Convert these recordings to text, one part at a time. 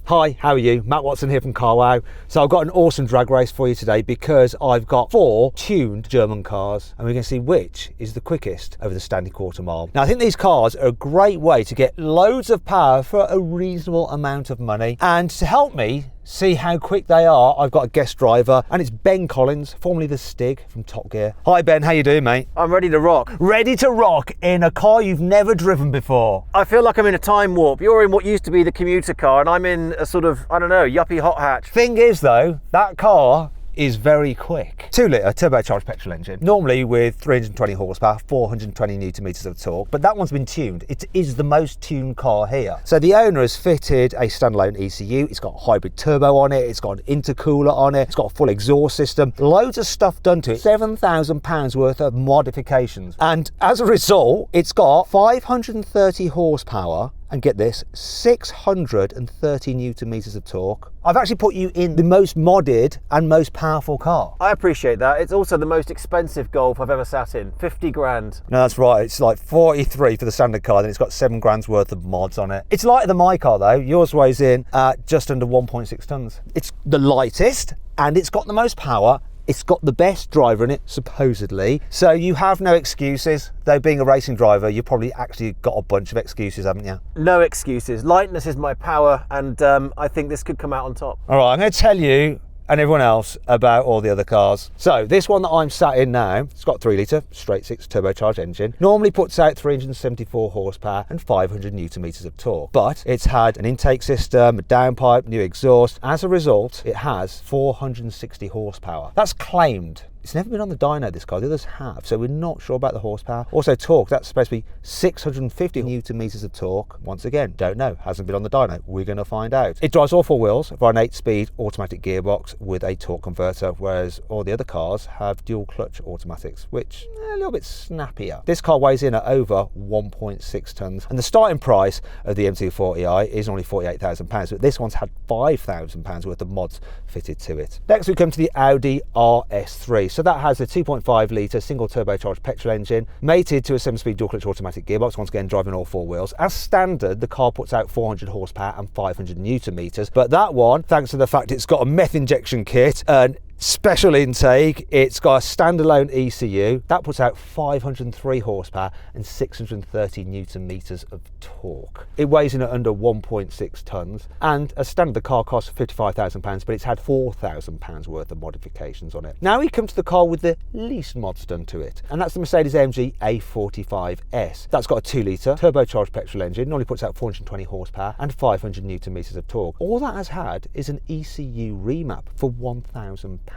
Hi, how are you? Matt Watson here from carwow. So I've got an awesome drag race for you today because I've got 4 tuned German cars and we're going to see which is the quickest over the standing quarter mile. Now I think these cars are a great way to get loads of power for a reasonable amount of money, and to help me see how quick they are, I've got a guest driver, and it's Ben Collins, formerly the Stig from Top Gear. Hi Ben, how you doing, mate? I'm ready to rock. Ready to rock in a car you've never driven before. I feel like I'm in a time warp. You're in what used to be the commuter car and I'm in a sort of, I don't know, yuppie hot hatch. Thing is though, that car is very quick. 2-litre turbocharged petrol engine, normally with 320 horsepower, 420 newton meters of torque, but that one's been tuned. It is the most tuned car here. So the owner has fitted a standalone ECU, it's got a hybrid turbo on it, it's got an intercooler on it, it's got a full exhaust system, loads of stuff done to it, £7,000 worth of modifications. And as a result, it's got 530 horsepower, and get this, 630 newton meters of torque. I've actually put you in the most modded and most powerful car. I appreciate that. It's also the most expensive Golf I've ever sat in, 50 grand. No, that's right. It's like 43 for the standard car, then it's got 7 grand's worth of mods on it. It's lighter than my car though. Yours weighs in at just under 1.6 tons. It's the lightest and it's got the most power. It's got the best driver in it, supposedly. So you have no excuses. Though being a racing driver, you've probably actually got a bunch of excuses, haven't you? No excuses. Lightness is my power, and I think this could come out on top. All right, I'm going to tell you and everyone else about all the other cars. So this one that I'm sat in now, it's got 3-litre straight 6 turbocharged engine, normally puts out 374 horsepower and 500 newton meters of torque, but it's had an intake system, a downpipe, new exhaust. As a result, it has 460 horsepower. That's claimed. It's never been on the dyno, this car, the others have, so we're not sure about the horsepower. Also torque, that's supposed to be 650 newton meters of torque. Once again, don't know, hasn't been on the dyno, we're going to find out. It drives all 4 wheels via an 8-speed automatic gearbox with a torque converter, whereas all the other cars have dual clutch automatics, which are a little bit snappier. This car weighs in at over 1.6 tons, and the starting price of the M240i is only £48,000, but this one's had £5,000 worth of mods fitted to it. Next we come to the Audi RS3. So that has a 2.5-litre single turbocharged petrol engine mated to a 7-speed dual clutch automatic gearbox, once again driving all 4 wheels. As standard, the car puts out 400 horsepower and 500 newton meters, but that one, thanks to the fact it's got a meth injection kit and special intake, it's got a standalone ECU that puts out 503 horsepower and 630 newton meters of torque. It weighs in at under 1.6 tons, and as standard the car costs £55,000, but it's had £4,000 worth of modifications on it. Now we come to the car with the least mods done to it, and that's the Mercedes-AMG A45S. That's got a 2-litre turbocharged petrol engine, normally puts out 420 horsepower and 500 newton meters of torque. All that has had is an ECU remap for £1,000.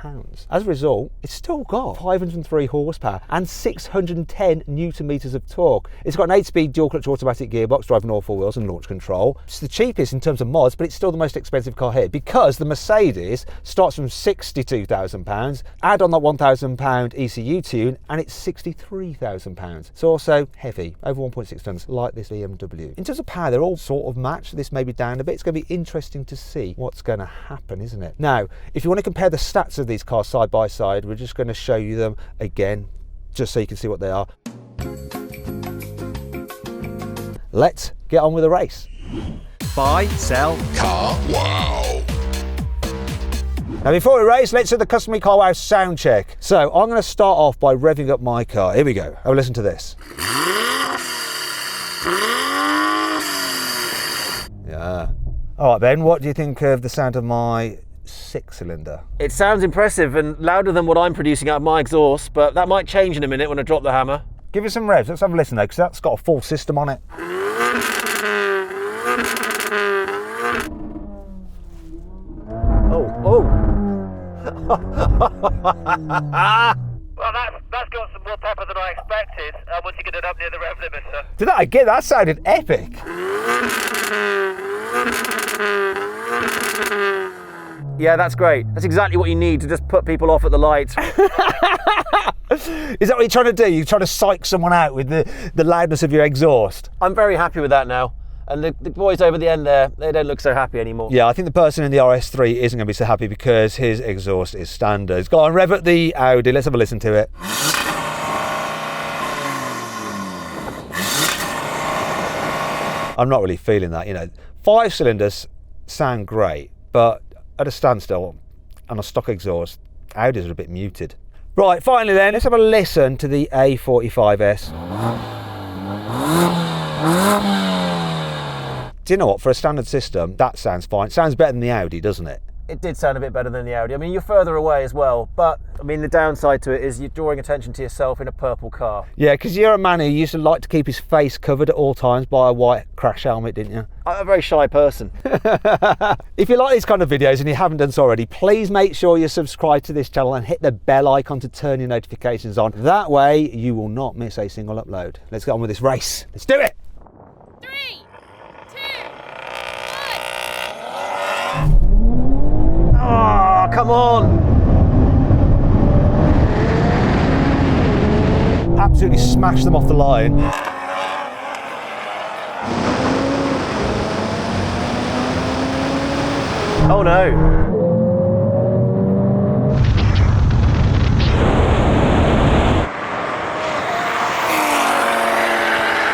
As a result, it's still got 503 horsepower and 610 newton meters of torque. It's got an 8-speed dual clutch automatic gearbox driving all 4 wheels and launch control. It's the cheapest in terms of mods, but it's still the most expensive car here because the Mercedes starts from £62,000. Add on that £1,000 ECU tune and it's £63,000. It's also heavy, over 1.6 tons, like this BMW. In terms of power, they're all sort of matched. This may be down a bit. It's going to be interesting to see what's going to happen, isn't it? Now, if you want to compare the stats of these cars side by side, we're just going to show you them again just so you can see what they are. Let's get on with the race. Buy, sell, carwow. Now before we race, let's do the customary carwow sound check. So I'm going to start off by revving up my car. Here we go. Have a listen to this. Yeah. All right, Ben, what do you think of the sound of my 6-cylinder? It sounds impressive and louder than what I'm producing out of my exhaust, but that might change in a minute when I drop the hammer. Give it some revs. Let's have a listen though, because that's got a full system on it. Oh. Well, that's got some more pepper than I expected once you get it up near the rev limiter. Did that again? That sounded epic. Yeah, that's great. That's exactly what you need to just put people off at the light. Is that what you're trying to do? You're trying to psych someone out with the loudness of your exhaust? I'm very happy with that now. And the boys over the end there, they don't look so happy anymore. Yeah, I think the person in the RS3 isn't going to be so happy because his exhaust is standard. Go on, rev at the Audi. Let's have a listen to it. I'm not really feeling that, you know. 5 cylinders sound great, but at a standstill on a stock exhaust, Audis are a bit muted. Right, finally then, let's have a listen to the A45S. Do you know what, for a standard system, that sounds fine. It sounds better than the Audi, doesn't it? It did sound a bit better than the Audi. I mean, you're further away as well, but I mean, the downside to it is you're drawing attention to yourself in a purple car. Yeah, because you're a man who used to like to keep his face covered at all times by a white crash helmet, didn't you? I'm a very shy person. If you like these kind of videos and you haven't done so already, please make sure you subscribe to this channel and hit the bell icon to turn your notifications on. That way you will not miss a single upload. Let's get on with this race. Let's do it. 3, 2, 1. Oh, come on! Absolutely smash them off the line. Oh no!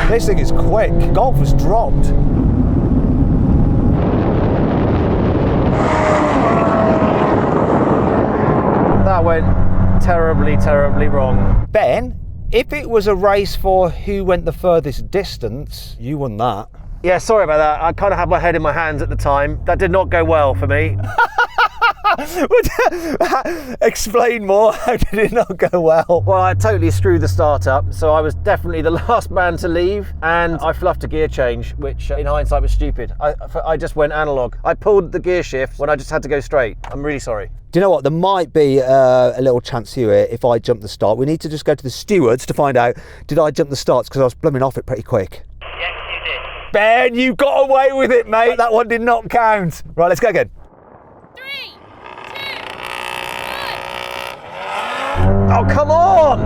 This thing is quick. Golf has dropped. That went terribly, terribly wrong. Ben, if it was a race for who went the furthest distance, you won that. Yeah, sorry about that. I kind of had my head in my hands at the time. That did not go well for me. Explain more. How did it not go well? Well, I totally screwed the start up, so I was definitely the last man to leave, and I fluffed a gear change, which in hindsight was stupid. I just went analog. I pulled the gear shift when I just had to go straight. I'm really sorry. Do you know what? There might be a little chance here if I jump the start. We need to just go to the stewards to find out, did I jump the starts? Because I was blooming off it pretty quick. Yes, you did. Ben, you got away with it, mate. That one did not count. Right, let's go again. 3, 2, 1. Oh, come on!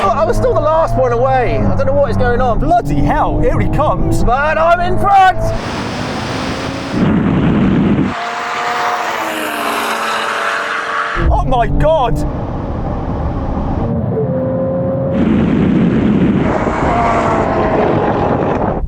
I was still the last one away. I don't know what is going on. Bloody hell, here he comes. But I'm in front! Oh my God.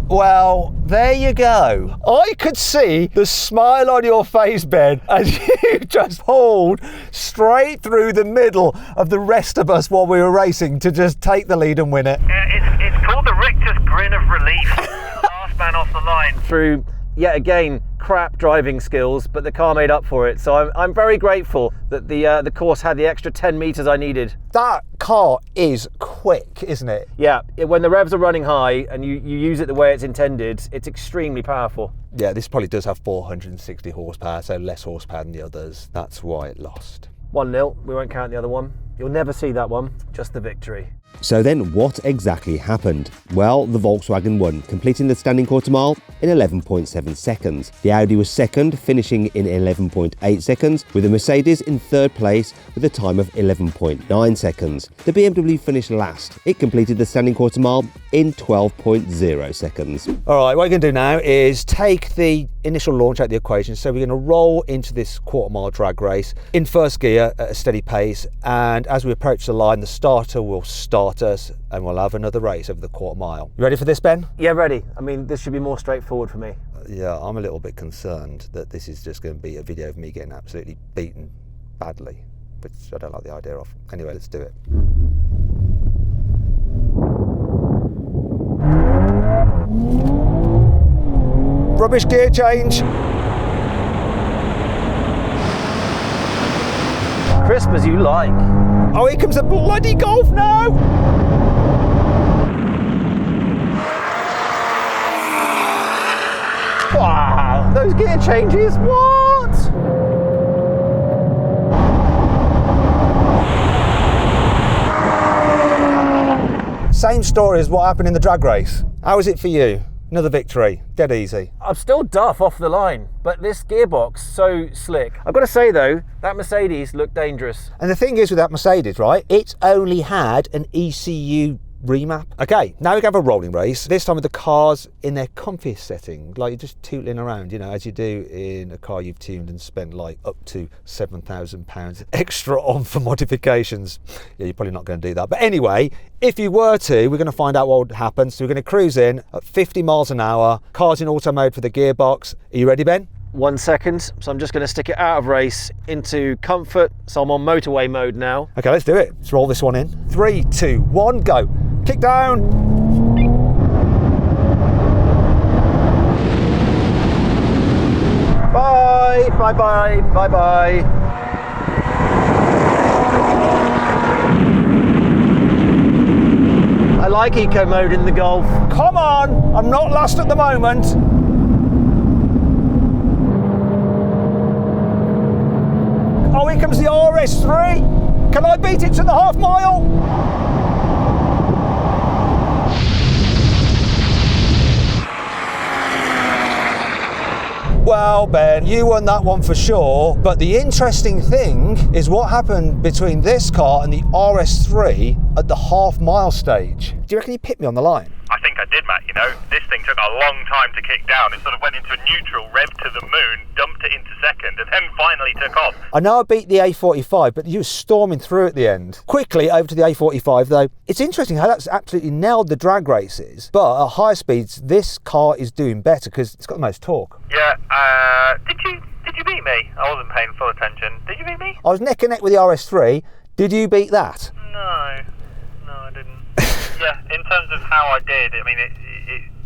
Well, there you go. I could see the smile on your face, Ben, as you just pulled straight through the middle of the rest of us while we were racing to just take the lead and win it. It's called the Richter's grin of relief. Last man off the line. Through, yet again, crap driving skills, but the car made up for it. So I'm very grateful that the course had the extra 10 meters I needed. That car is quick, isn't it? Yeah, when the revs are running high and you use it the way it's intended, it's extremely powerful. Yeah, this probably does have 460 horsepower, so less horsepower than the others. That's why it lost. 1-0, we won't count the other one. You'll never see that one, just the victory. So then what exactly happened? Well, the Volkswagen won, completing the standing quarter mile in 11.7 seconds. The Audi was second, finishing in 11.8 seconds, with the Mercedes in third place with a time of 11.9 seconds. The BMW finished last. It completed the standing quarter mile in 12.0 seconds. All right, what we're going to do now is take the initial launch out of the equation. So we're going to roll into this quarter mile drag race in first gear at a steady pace. And as we approach the line, the starter will start us and we'll have another race over the quarter mile. You ready for this, Ben? Yeah, ready. I mean, this should be more straightforward for me. Yeah, I'm a little bit concerned that this is just going to be a video of me getting absolutely beaten badly, which I don't like the idea of. Anyway, let's do it. Rubbish gear change. Crisp as you like. Oh, here comes a bloody Golf now! Wow, those gear changes, what? Same story as what happened in the drag race. How was it for you? Another victory, dead easy. I'm still duff off the line, but this gearbox, so slick. I've got to say though, that Mercedes looked dangerous. And the thing is with that Mercedes, right, it's only had an ECU remap. Okay, now we have a rolling race, this time with the cars in their comfiest setting, like you're just tootling around, you know, as you do in a car you've tuned and spent like up to £7,000 extra on for modifications. Yeah, you're probably not going to do that. But anyway, if you were to, we're going to find out what would happen. So we're going to cruise in at 50 miles an hour, cars in auto mode for the gearbox. Are you ready, Ben? 1 second, so I'm just going to stick it out of race into comfort, so I'm on motorway mode now. Okay, let's do it. Let's roll this one in. 3, 2, 1, go. Kick down. Bye, bye, bye, bye, bye. I like eco mode in the Golf. Come on, I'm not last at the moment. Oh, here comes the RS3. Can I beat it to the half mile? Well, Ben, you won that one for sure, but the interesting thing is what happened between this car and the RS3 at the half mile stage. Do you reckon you picked me on the line? I think I did, Matt. You know, this thing took a long time to kick down. It sort of went into neutral, revved to the moon, dumped it into second, and then finally took off. I know I beat the A45, but you were storming through at the end. Quickly over to the A45 though. It's interesting how that's absolutely nailed the drag races, but at higher speeds, this car is doing better because it's got the most torque. Yeah, did you beat me? I wasn't paying full attention. Did you beat me? I was neck and neck with the RS3. Did you beat that? No, I didn't. Yeah, in terms of how I did, I mean, it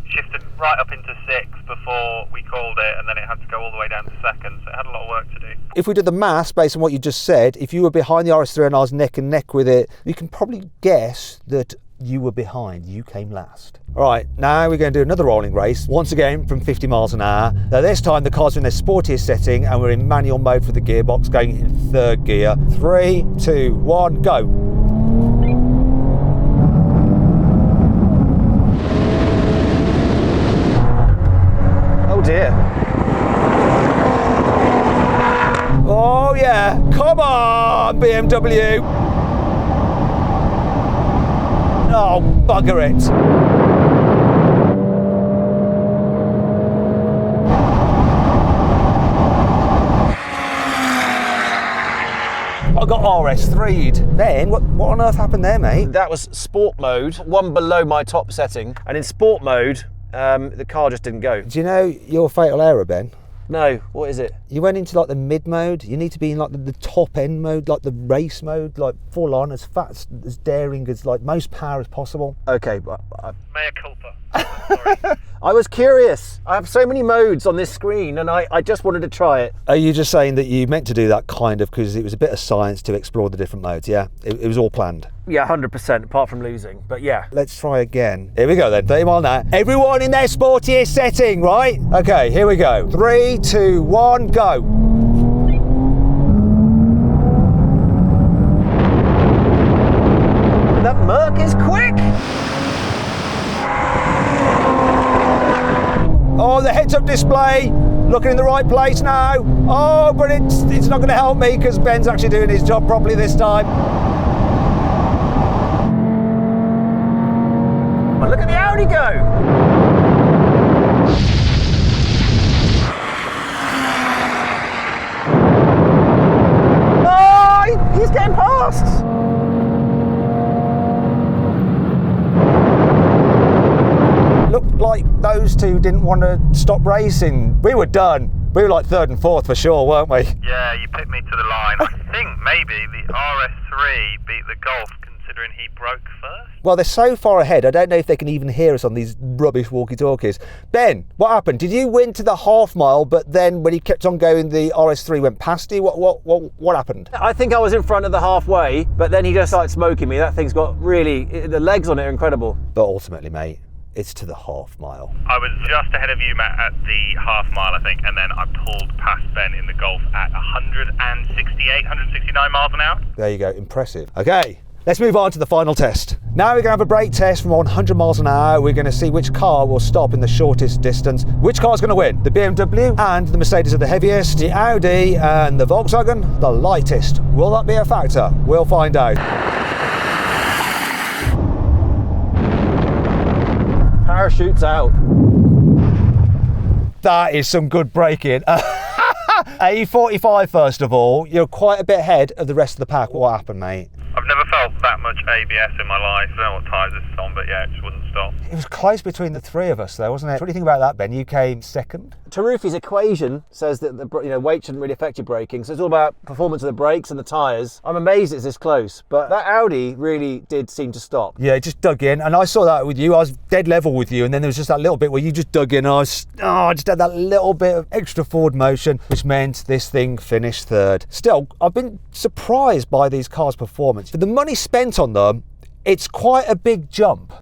shifted right up into 6th before we called it, and then it had to go all the way down to 2nd, so it had a lot of work to do. If we did the maths based on what you just said, if you were behind the RS3 and I was neck and neck with it, you can probably guess that you were behind, you came last. All right, now we're going to do another rolling race, once again from 50 miles an hour. Now this time the car's in their sportiest setting and we're in manual mode for the gearbox, going in 3rd gear. 3, 2, 1, go. Oh dear. Oh yeah, come on BMW. Oh, bugger it. I got RS3'd. Ben, what on earth happened there, mate? That was sport mode, one below my top setting, and in sport mode, the car just didn't go. Do you know your fatal error, Ben? No, what is it? You went into like the mid mode. You need to be in like the top end mode, like the race mode, like full on, as fast, as daring, as like most power as possible. Okay, but Mea culpa. Sorry. I was curious. I have so many modes on this screen and I just wanted to try it. Are you just saying that you meant to do that kind of because it was a bit of science to explore the different modes, yeah? It was all planned. Yeah, 100%, apart from losing, but yeah. Let's try again. Here we go then, 30 mile an hour. Everyone in their sportiest setting, right? Okay, here we go. 3, 2, 1, go. That Merc is quick! Oh, the heads-up display, looking in the right place now. Oh, but it's not going to help me because Ben's actually doing his job properly this time. Oh, look at the Audi go! Oh, he's getting past! Looked like those two didn't want to stop racing. We were done. We were like 3rd and 4th for sure, weren't we? Yeah, you picked me to the line. I think maybe the RS3 beat the Golf, considering he broke first. Well, they're so far ahead, I don't know if they can even hear us on these rubbish walkie-talkies. Ben, what happened? Did you win to the half mile, but then when he kept on going, the RS3 went past you? What happened? I think I was in front of the halfway, but then he just started smoking me. That thing's got really, the legs on it are incredible. But ultimately, mate, it's to the half mile. I was just ahead of you, Matt, at the half mile, I think, and then I pulled past Ben in the Golf at 168, 169 miles an hour. There you go, impressive. Okay, let's move on to the final test. Now we're going to have a brake test from 100 miles an hour. We're going to see which car will stop in the shortest distance. Which car is going to win? The BMW and the Mercedes are the heaviest, the Audi and the Volkswagen the lightest. Will that be a factor? We'll find out. parachutes out. That is some good braking. A45 first of all, you're quite a bit ahead of the rest of the pack. What happened, mate? I've never felt that much ABS in my life. I don't know what tyres this is on, but yeah, it just wouldn't stop. It was close between the three of us though, wasn't it? What do you think about that, Ben? You came second. Tarufi's equation says that the weight shouldn't really affect your braking, so it's all about performance of the brakes and the tyres. I'm amazed it's this close, but that Audi really did seem to stop. Yeah, it just dug in, and I saw that with you. I was dead level with you, and then there was just that little bit where you just dug in, and I just had that little bit of extra forward motion, which meant this thing finished third. Still, I've been surprised by these cars' performance. For the money spent on them, it's quite a big jump.